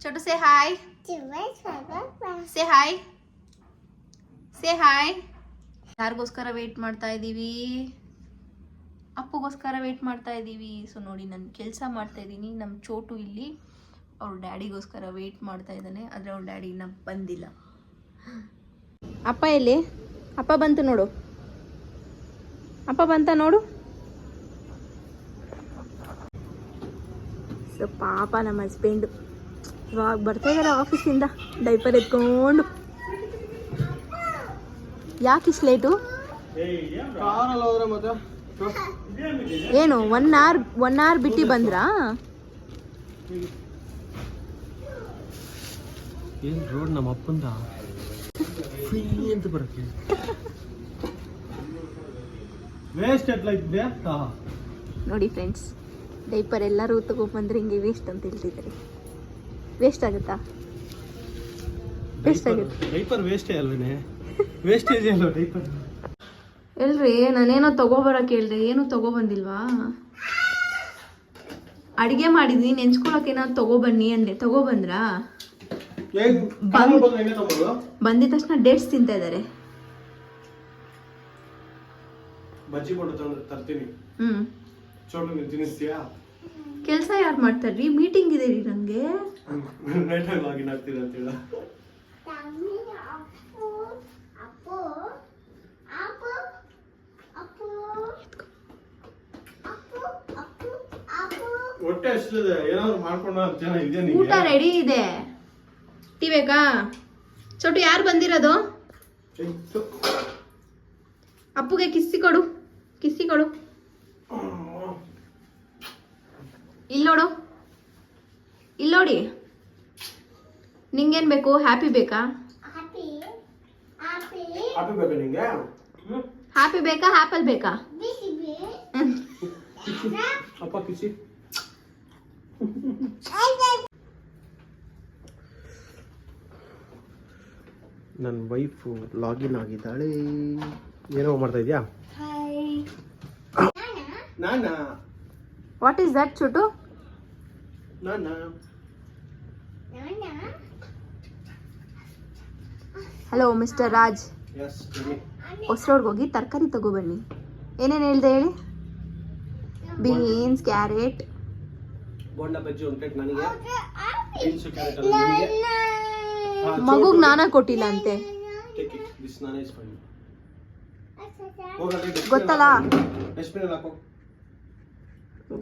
Chotu, say hi. Say hi. Say hi. ಯಾರಿಗೋಸ್ಕರ wait ಮಾಡ್ತಾ ಇದ್ದೀವಿ? ಅಪ್ಪಗೋಸ್ಕರ ವೇಟ್ ಮಾಡ್ತಾ ಇದ್ದೀವಿ. ಸೊ ನೋಡಿ, ನಾನು ಕೆಲಸ ಮಾಡ್ತಾ ಇದ್ದೀನಿ. ನಮ್ಮ ಚೋಟು ಇಲ್ಲಿ ಅವ್ರ ಡ್ಯಾಡಿಗೋಸ್ಕರ ವೇಟ್ ಮಾಡ್ತಾ ಇದ್ದಾನೆ. ಆದರೆ ಅವ್ರ ಡ್ಯಾಡಿ ಇನ್ನೂ ಬಂದಿಲ್ಲ. ಅಪ್ಪ ಎಲ್ಲಿ? ಅಪ್ಪ ಬಂತು ನೋಡು. ಅಪ್ಪ ಬಂತ ನೋಡು. ಸೊ ಪಾಪ ನಮ್ಮ ಹಸ್ಬೆಂಡು ಇವಾಗ ಬರ್ತಾ ಇದ್ದಾರೆ ಆಫೀಸಿಂದ ಡೈಪರ್ ಎತ್ಕೊಂಡು. ಯಾಕೆ ಇಷ್ಟು ಲೇಟು? ಏನು 1 hour ಬಿಟ್ಟು ಬಂದ್ರಾ? ಏನು ರೋಡ್ ನಮ್ಮ ಅಪ್ಪಂದ ಅಂತ ಬರುತ್ತೆ. ವೇಸ್ಟ್ ಎಟ್ಲೈತೆ ನೋಡಿ ಫ್ರೆಂಡ್ಸ್, ಡೈಪರ್ ಎಲ್ಲರೂ ತಗೊಂಡ್ಬಂದ್ರೆ ಹಿಂಗೆ ವೇಸ್ಟ್ ಅಂತ ಹೇಳ್ತಿದ್ದಾರೆ. ವೇಸ್ಟ್ ಆಗುತ್ತಾ? ವೇಸ್ಟ್ ಆಗುತ್ತೆ. ಡೈಪರ್ ವೇಸ್ಟೇ ಅಲ್ವೇನೆ? ವೇಸ್ಟೇಜ್ ಅಲ್ವ ಡೈಪರ್? ಎಲ್ರಿ, ನಾನೇನೋ ತಗೋಬರಕ್ಕೆ ಹೇಳ್ದೆ, ಏನು ತಗೋಬಂದಿಲ್ವಾ? ಅಡಿಗೆ ಮಾಡಿದ್ವಿ, ನೆಂಚ್ಕೊಳಕ್ಕೆ ಏನಾದ್ರು ತಗೋಬನ್ನಿ ಅಂದೆ, ತಗೋಬಂದ್ರಾ? ಬಂದಿದ ತಕ್ಷಣ ಡೇಟ್ಸ್ ತಿಂತಾ ಇದ್ದಾರೆ. ಬಜ್ಜಿ ತರ್ತೀನಿ. ಕೆಲಸ ಯಾರು ಮಾಡ್ತಾರ್ರಿ? ಮೀಟಿಂಗ್ ಇದೆ ರೀ ನಂಗೆ. ಊಟ ರೆಡಿ ಇದೆ. ಟೀ ಬೇಕಾ? ಚೋಟು, ಯಾರು ಬಂದಿರೋದು? ಅಪ್ಪುಗೆ ಕಿಸ್ಸಿ ಕೊಡು, ಕಿಸ್ಸಿ ಕೊಡು. ಇಲ್ಲೋಡು, ಇಲ್ಲೋಡಿ. ನಿಂಗೇನ್ ಬೇಕು? ಹ್ಯಾಪಿ ಬೇಕಾ? ಹ್ಯಾಪಿ ಬೇಕಾ? ಆಪಲ್ ಬೇಕಾ? ಅಪ್ಪ ಕಿಸಿ. ನನ್ನ ವೈಫು ಲಾಗಿನ್ ಆಗಿದ್ದಾಳೆ. ಏನೋ ಮಾಡ್ತಾ ಇದೆಯಾ? ನಾನಾ? What is that Chotu? ನಾನಾ? Hello mister Raj. ಹೊಸರೋಡ್ಗೆ ಹೋಗಿ ತರಕಾರಿ ತಗೊಬನ್ನಿ. ಏನೇನು ಹೇಳ್ದೆ ಹೇಳಿ? ಬೀನ್ಸ್, ಕ್ಯಾರೆಟ್, ಬೋಂಡ ಬಜ್ಜಿ ಒಂದು ಪ್ಲೇಟ್ ನನಗೆ. ಮಗುಗ್ ನಾನಾ ಕೊಟ್ಟಿಲ್ಲ ಅಂತೆ, ಗೊತ್ತಲ್ಲ?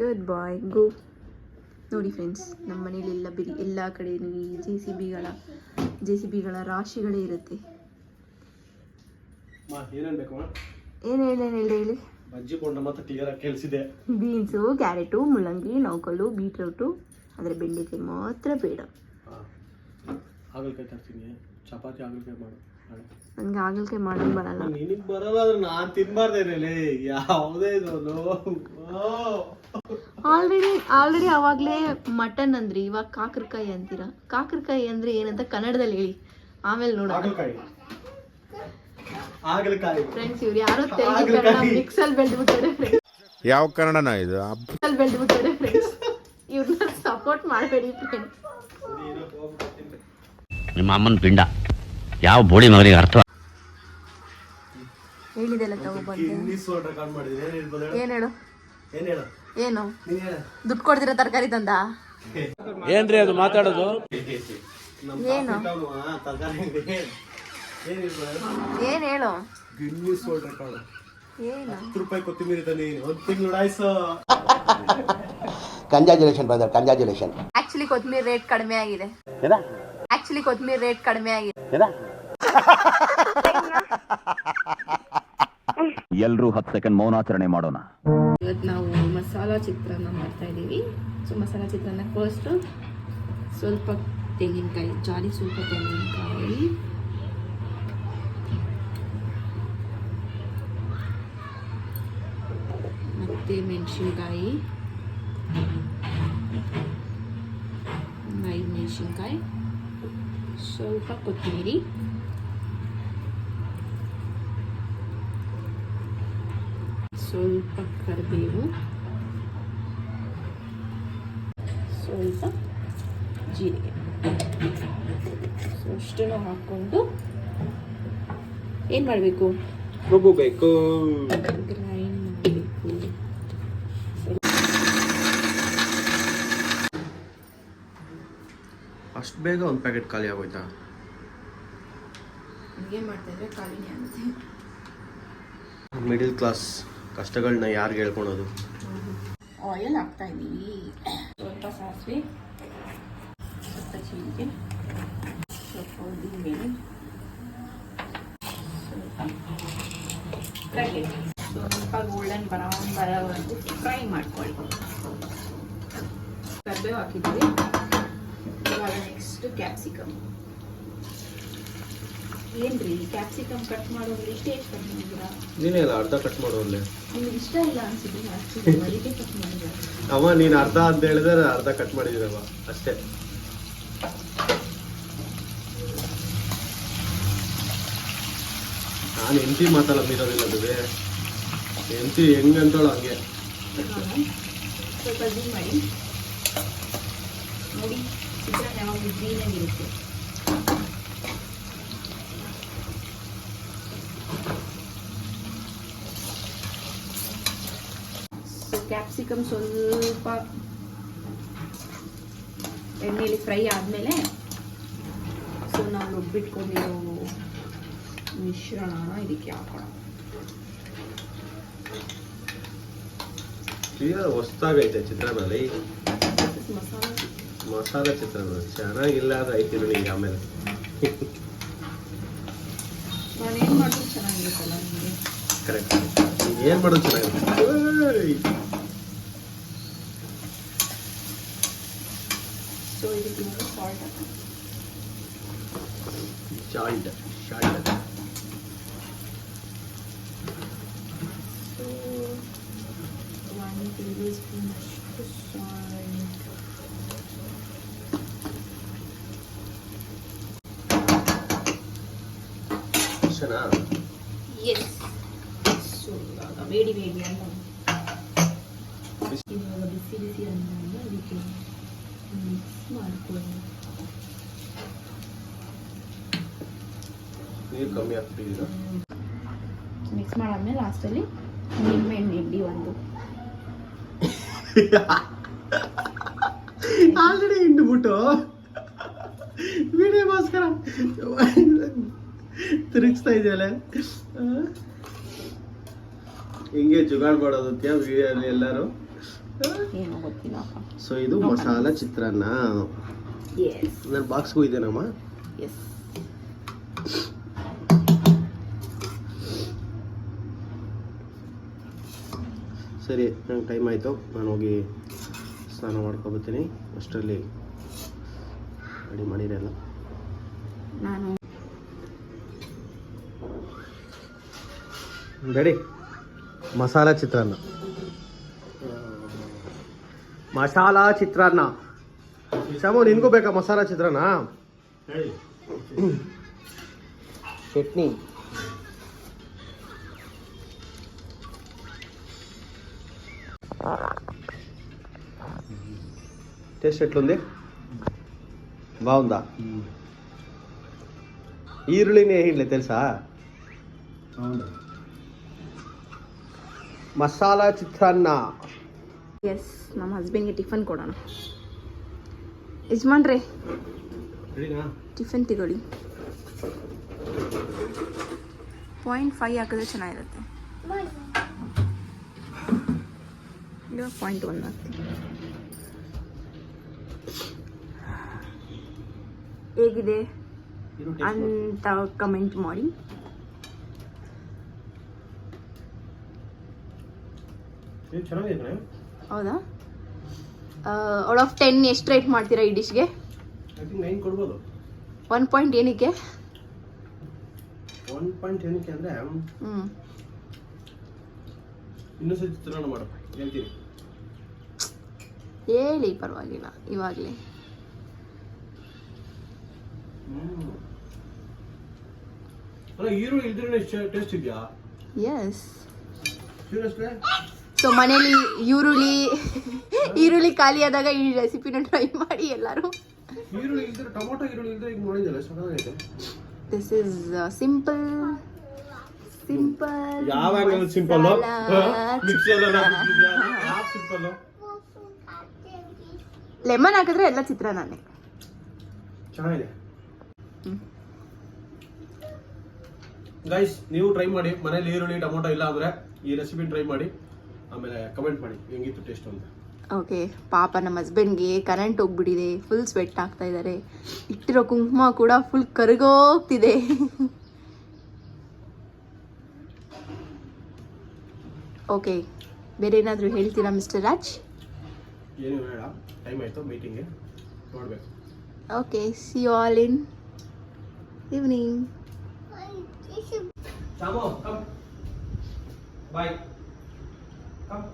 ಗುಡ್ ಬಾಯ್, ಗೋ. ನೋಡಿ ಫ್ರೆಂಡ್ಸ್, ನಮ್ಮ ಮನೇಲಿ ಎಲ್ಲ ಕಡೆ ಜೆ ಸಿ ಬಿಗಳ ರಾಶಿಗಳೇ ಇರುತ್ತೆ. ಏನೇನು ಹೇಳಿ? ಬಜ್ಜಿ ಬೋಂಡ ಮಾತ್ರ ಕ್ಲಿಯರ್ ಆಗಿ ಕೇಳಿಸಿದೆ. ಬೀನ್ಸು, ಕ್ಯಾರೆಟು, ಮುಳ್ಳಂಗಿ, ನೌಕಲು, ಬೀಟ್ರೂಟು, ಆದರೆ ಬೆಂಡೆಕಾಯಿ ಮಾತ್ರ ಬೇಡ. ಹಾಗಲಕಾಯಿ ತರ್ತೀನಿ, ಚಪಾತಿ ಹಾಗಲಕಾಯಿ ಮಾಡು. ನನಗೆ ಹಾಗಲಕಾಯಿ ಮಾಡೋದು ಬರಲ್ಲ. ನಿನಗೆ ಬರಲ್ಲ ಅಂದ್ರೆ ನಾನು ತಿನ್ಬಾರ್ದೇನೆ. ಯಾವುದೇ ಇದು ಆಲ್ರೆಡಿ ಅವಾಗಲೇ ಮಟನ್ ಅಂದ್ರಿ, ಇವಾಗ ಕಾಕರಕಾಯಿ ಅಂತೀರಾ. ಕಾಕರಕಾಯಿ ಅಂದ್ರೆ ಏನಂತ ಕನ್ನಡದಲ್ಲಿ ಹೇಳಿ, ಆಮೇಲೆ ನೋಡೋಣ. ಫ್ರೆಂಡ್ಸ್, ಇವ್ರು ಯಾರೋ ತೆಲುಗು ಕನ್ನಡ ಮಿಕ್ಸ್ ಅಲ್ಲಿ ಬೆಳೆದ್ಬಿಟ್ಟಾರೆ ಫ್ರೆಂಡ್ಸ್. ಯಾವ ಕನ್ನಡನ ಇದು? ಬೆಳೆದ್ಬಿಟ್ಟಾರೆ ಫ್ರೆಂಡ್ಸ್. ಇವ್ರನ್ನ ಸಪೋರ್ಟ್ ಮಾಡಬೇಡಿ ಫ್ರೆಂಡ್ಸ್. ನಿಮ್ಮ ಅಮ್ಮನ ಪಿಂಡ ಯಾವ ಬೋಳಿ ಮಗನಿಗೆ ಅರ್ಥ? ಹೇಳಿದೆಲ್ಲ ತಗೊಬಂದೆ. ಏನ್ ಹೇಳು? ಏನು ದುಡ್ಡು ಕೊಡ್ತೀರ ತರಕಾರಿ ತಂದ? ಏನ್ರಿ ಅದು ಮಾತಾಡೋದು? ಏನು ಏನ್ ಹೇಳು? ಏನು 10 ರೂಪಾಯಿ ಕೊತ್ತಿಮೀರಿ ತಂದಿ, ಒಂದು ತಿಂಗಳು ಉಡಾಯಿಸು. Congratulation brother, congratulation. ಆಕ್ಚುಲಿ ಕೊತ್ತಿಮೀರಿ ರೇಟ್ ಕಡಿಮೆ ಆಗಿದೆ. ಎಲ್ರೂ 10 ಸೆಕೆಂಡ್ ಮೌನಾಚರಣೆ ಮಾಡೋಣ. ಇವತ್ತು ನಾವು ಮಸಾಲಾ ಚಿತ್ರಾನ್ನ ಮಾಡ್ತಾ ಇದ್ದೀವಿ. ಸೊ ಮಸಾಲಾ ಚಿತ್ರಾನ್ನ ಫಸ್ಟ್ ಸ್ವಲ್ಪ ತೆಂಗಿನಕಾಯಿ, ಸ್ವಲ್ಪ ತೆಂಗಿನಕಾಯಿ, ಮತ್ತು ಮೆಣಸಿನ್ಕಾಯಿ, 5 ಮೆಣಸಿನ್ಕಾಯಿ, ಸ್ವಲ್ಪ ಕೊತ್ತಂಬರಿ, ಸ್ವಲ್ಪ ಕರಿಬೇವು, ಸ್ವಲ್ಪ ಜೀರಿಗೆ. ಇಷ್ಟನ್ನು ಹಾಕ್ಕೊಂಡು ಏನು ಮಾಡಬೇಕು? ರುಬ್ಬಬೇಕು. ಗ್ರೈಂಡ್ ಮಾಡಬೇಕು. ಅಷ್ಟು ಬೇಗ ಒಂದು ಪ್ಯಾಕೆಟ್ ಖಾಲಿ ಆಗೋಯ್ತಾ? ಅಡುಗೆ ಮಾಡ್ತಾಯಿದ್ರೆ ಖಾಲಿನೇ ಆಗುತ್ತೆ. ಮಿಡಿಲ್ ಕ್ಲಾಸ್ ಕಷ್ಟಗಳನ್ನ ಯಾರಿಗೆ ಹೇಳ್ಕೊಳೋದು? ಆಯಿಲ್ ಹಾಕ್ತಾ ಇದ್ದೀವಿ. ಸ್ವಲ್ಪ ಸಾಸಿವೆ, ಸ್ವಲ್ಪ ಜೀರಿಗೆ, ಸ್ವಲ್ಪ ಉದ್ದಿನಬೇಳೆ, ಸ್ವಲ್ಪ ಗೋಲ್ಡನ್ ಬ್ರೌನ್ ಬರೋವರೆಗೂ ಫ್ರೈ ಮಾಡ್ಕೊಳ್ಳಿ. ಕರಿಬೇವು ಹಾಕಿದ್ದೀವಿ. ಇವಾಗ ನೆಕ್ಸ್ಟ್ ಕ್ಯಾಪ್ಸಿಕಮ್. ಏನ್ರಿ ಕ್ಯಾಪ್ಸಿಕಮ್ ಕಟ್ ಮಾಡೋದ್ರಿ ಇಷ್ಟೇ ಕಟ್ ಮಾಡಿದ್ದೀರಾ? ನೀನೇ ಅಲ್ಲ ಅರ್ಧ ಕಟ್ ಮಾಡೋಲ್ಲ. ನಿಮ್ಗೆ ಇಷ್ಟ ಇಲ್ಲ ಅನ್ಸಿದ್ರೆ ಅದಕ್ಕೆ ಕಟ್ ಮಾಡಿದ್ರೆ. ಅಮ್ಮ ನೀನು ಅರ್ಧ ಅಂತ ಹೇಳಿದ್ರೆ ಅರ್ಧ ಕಟ್ ಮಾಡಿದ್ದೀರವ ಅಷ್ಟೇ. ನಾನು ಹೆಂಡತಿ ಮಾತಲ್ಲ ಮೀರೋದಿಲ್ಲ ಬಿಡಿ. ಹೆಂಡತಿ ಹೆಂಗಂತೋಳು ಹಂಗೆ. ಸ್ವಲ್ಪ ಝೂಮ್ ಮಾಡಿ ನೋಡಿ. ಚಿತ್ರಾನ್ನ ಯಾವಾಗಲೂ ಗ್ರೀನಾಗಿರುತ್ತೆ. ಕ್ಯಾಪ್ಸಿಕಮ್ ಸ್ವಲ್ಪ ಎಣ್ಣೆಯಲ್ಲಿ ಫ್ರೈ ಆದಮೇಲೆ ಸೊ ನಾವು ರುಬ್ಬಿಟ್ಕೊಂಡಿರೋ ಮಿಶ್ರಣನ ಇದಕ್ಕೆ ಹಾಕೋಣ. ಹೊಸ್ದಾಗೈತೆ ಚಿತ್ರಾನ್ನಲ್ಲಿ. ಮಸಾಲೆ ಮಸಾಲೆ ಚಿತ್ರಾನ್ನ ಚೆನ್ನಾಗಿಲ್ಲ ಅದು ಐತಿ ನೋಡಿ ಆಮೇಲೆ. ನಾನೇನು ಮಾಡಿದ್ರು ಚೆನ್ನಾಗಿರುತ್ತಲ್ಲ ನಿಮಗೆ. ಕರೆಕ್ಟ್. ಏನು ಮಾಡೋದು ಚೆನ್ನಾಗಿರುತ್ತೆ. ಸೊ ಇದಕ್ಕೆ ಸಾಲ್ಟ್ ಹಾಕೋಣ. Shalt shalt. So 1 table spoon ಅಷ್ಟು ಸಾಲ್ಟ್. ಚೆನ್ನಾಗಿ. ಎಸ್. ಸೊ ಇವಾಗ ಬೇಡಿ ಬೇಡಿ ಅಂತ ಇವಾಗ ಬಿಸಿ ಬಿಸಿ ಅನ್ನೋದು ಅದಕ್ಕೆ ಮಿಕ್ಸ್ ಮಾಡ್ಕೊಳ್ಳಿ. ನೀರು ಕಮ್ಮಿ ಆಗ್ತಿದ್ದೀರಾ? ಮಿಕ್ಸ್ ಮಾಡಾದ್ಮೇಲೆ ಲಾಸ್ಟಲ್ಲಿ ನಿಂಬೆಹಣ್ಣು ಹಿಂಡಿ ಒಂದು. ಆಲ್ರೆಡಿ ಹಿಂಡ್ಬಿಟ್ಟು ವಿಡಿಯೋಗೋಸ್ಕರ ತಿರುಗಿಸ್ತಾ ಇದೆಯಲ್ಲ. ಹಿಂಗೆ ಜುಗಾಡ್ ಮಾಡೋದು ವಿಡಿಯೋಲಿ ಎಲ್ಲರೂ. ಏನೋ ಗೊತ್ತಿಲ್ಲ. ಸೊ ಇದು ಮಸಾಲ ಚಿತ್ರಾನ್ನ. ಎಸ್. ನನ್ನ ಬಾಕ್ಸ್ಗೂ ಇದೆನಮ್ಮ. ಎಸ್. ಸರಿ, ನಂಗೆ ಟೈಮ್ ಆಯಿತು. ನಾನು ಹೋಗಿ ಸ್ನಾನ ಮಾಡ್ಕೊಬತ್ತೀನಿ. ಅಷ್ಟರಲ್ಲಿ ರೆಡಿ ಮಾಡಿರಲ್ಲ. ನಾನು ರೆಡಿ. ಮಸಾಲ ಚಿತ್ರಾನ್ನ. ಮಸಾಲ ಚಿತ್ರಾನ್ನ. ಶ್ಯಾಮು ನಿನಗೂ ಬೇಕಾ ಮಸಾಲ ಚಿತ್ರಾನ್ನ? ಚಟ್ನಿ. టేస్ట్ ఎట్లుంది? బాగుందా? ఈరుಳ್ಳಿನೇ ಹೇಳಲೇ తెలుసా? ಮಸಾಲಾ ಚಿತ್ರಾನ್ನ. ಎಸ್. ನಮ್ಮ ಹಸ್ಬೆಂಡ್ಗೆ ಟಿಫನ್ ಕೊಡೋಣ. ಯಜಮಾನ್ರೆ ಟಿಫನ್ ತಗೊಳ್ಳಿ. 0.5 ಹಾಕಿದ್ರೆ ಚೆನ್ನಾಗಿರುತ್ತೆ. ಇವಾಗ 0.1 ಹಾಕ್ತೀನಿ. ಹೇಗಿದೆ ಅಂತ ಕಮೆಂಟ್ ಮಾಡಿ. ಹೌದಾ? ಔಟ್ ಆಫ್ 10 ಎಷ್ಟು ರೇಟ್ ಮಾಡ್ತೀರಾ ಈ ಡಿಶ್ಗೆ? 1 ಪಾಯಿಂಟ್ ಏನಕ್ಕೆ? 1 ಪಾಯಿಂಟ್ ಏನಕ್ಕೆ ಅಂದರೆ ಇನ್ನೂ ಸತಿ ಚಿತ್ರಾನ್ನ ಮಾಡು ಹೇಳ್ತೀನಿ. ಹೇಳಿ, ಪರವಾಗಿಲ್ಲ ಇವಾಗಲೇ. ಈರುಳ್ಳಿ ಇಲ್ದ್ರೆ ಟೇಸ್ಟ್ ಇದೆಯಾ? ಎಸ್. ಸೀರಿಯಸ್ಲಿ? ಸೊ ಮನೇಲಿ ಈರುಳ್ಳಿ ಖಾಲಿ ಆದಾಗ ಈ ರೆಸಿಪಿನ ಟ್ರೈ ಮಾಡಿ ಎಲ್ಲರೂ. ಈರುಳ್ಳಿ ಇಲ್ದ್ರೆ ಟೊಮೊಟೊ ಈರುಳ್ಳಿ ಇಲ್ದ್ರೆ ಈಗ ಮಾಡಿದ್ದಲ್ಲ ಚೆನ್ನಾಗೈತೆ. ದಿಸ್ ಇಸ್ ಸಿಂಪಲ್ ಯಾವ ಆಂಗಲ್ ಸಿಂಪಲ್ ಮಿಕ್ಸರ್ ಯಾವ ಸಿಂಪಲ್ ಲೆಮನ್ ಹಾಕಿದ್ರೆ ಎಲ್ಲ ಚಿತ್ರಾನ್ನನೇ ಚೆನ್ನಾಗಿದೆ. ಗೈಸ್ ನೀವು ಟ್ರೈ ಮಾಡಿ ಮನೇಲಿ ಈರುಳ್ಳಿ ಟೊಮೊಟೊ ಇಲ್ಲ ಅಂದ್ರೆ ಈ ರೆಸಿಪಿ ಟ್ರೈ ಮಾಡಿ ಆಮೇಲೆ ಕಮೆಂಟ್ ಮಾಡಿ ಹೆಂಗಿತ್ತು ಟೇಸ್ಟ್ ಅಂತ. ಓಕೆ ಪಾಪ ನಮ್ಮ ಹಸ್ಬೆಂಡ್ಗೆ ಕರೆಂಟ್ ಹೋಗ್ಬಿಟ್ಟಿದೆ, ಫುಲ್ ಸ್ವೆಟ್ ಆಗ್ತಾ ಇದ್ದಾರೆ, ಇಟ್ಟಿರೋ ಕುಂಕುಮ ಕೂಡ ಫುಲ್ ಕರಗೋಗ್ತಿದೆ. ಓಕೆ ಬೇರೆ ಏನಾದರೂ ಹೇಳ್ತೀರಾ ಮಿಸ್ಟರ್ ರಾಜ್? ಏನು ಬೇಡ, ಟೈಮ್ ಆಯ್ತು ಮೀಟಿಂಗ್ಗೆ ನೋಡ್ಬೇಕು. Okay see you all in evening. Chamo, come. Bye. Come.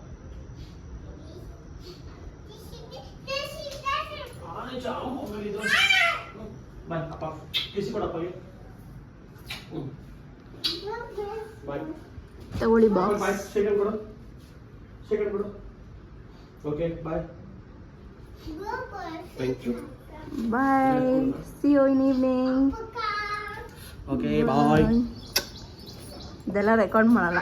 Aane Chamo, मेरी दोस्त. Bye, appa. किसी को डब्बा ये. Bye. ತಗೊಳ್ಳಿ ಬಾಕ್ಸ್. Bye. Second ಕೊಡು. Second ಕೊಡು. Okay, bye. Thank you. Bye, see you in evening. Okay, bye. ಇದೆಲ್ಲ ರೆಕಾರ್ಡ್ ಮಾಡಲ್ಲ.